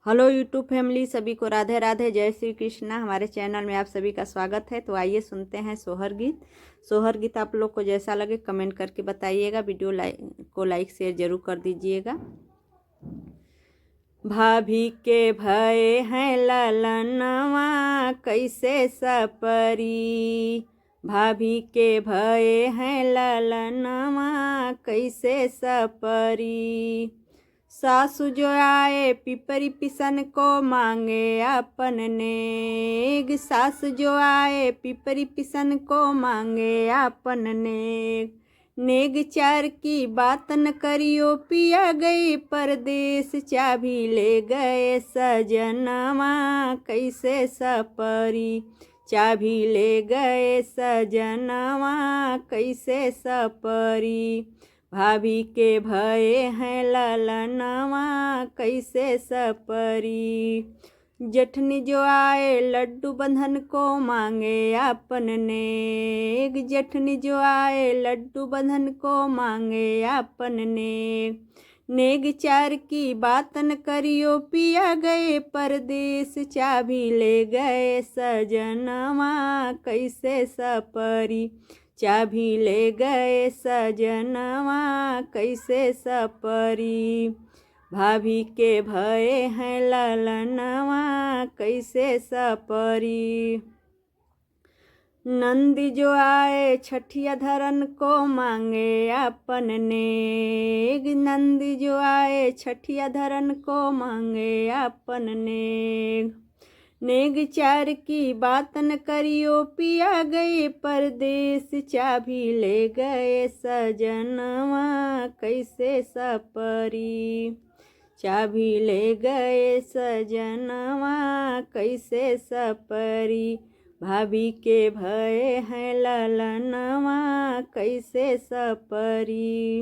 Hello YouTube family, सभी को राधे राधे, जय श्री कृष्णा। हमारे चैनल में आप सभी का स्वागत है। तो आइए सुनते हैं सोहर गीत। सोहर गीत आप लोग को जैसा लगे कमेंट करके बताइएगा। वीडियो लाइक शेयर जरूर कर दीजिएगा। भाभी के भये हैं ललनवा कैसे सपरी, भाभी के भये हैं ललनवा कैसे सपरी। सासु जो आए पिपरी पिसन को मांगे अपन नेग, सास जो आए पिपरी पिसन को मांगे अपन नेग। नेग चार की बात न करियो, पिया गई परदेश चाबी ले गए सजनवा कैसे सपरी, चाबी ले गए सजनवा कैसे सपरी। भाभी के भये हैं ललनवा कैसे सपरी। जेठनी जो आए लड्डू बंधन को मांगे अपन नेग, जेठनी जो आए लड्डू बंधन को मांगे अपन नेग। नेग चार की बात न करियो, पिया गए परदेश चाबी ले गए सजनवा कैसे सपरी, चाबी ले गए सजनवा कैसे सपरी। भाभी के भये हैं ललनवा कैसे सपरी। नंदी जो आए छठिया धरन को मांगे अपन नेग, नंदी जो आए छठिया धरन को मांगे अपन नेग। नेग चार की बात न करियो, पिया गए परदेश चाबी ले गए सजनवा कैसे सपरी, चाबी ले गए सजनवा कैसे सपरी। भाभी के भये हैं ललनवा कैसे सपरी।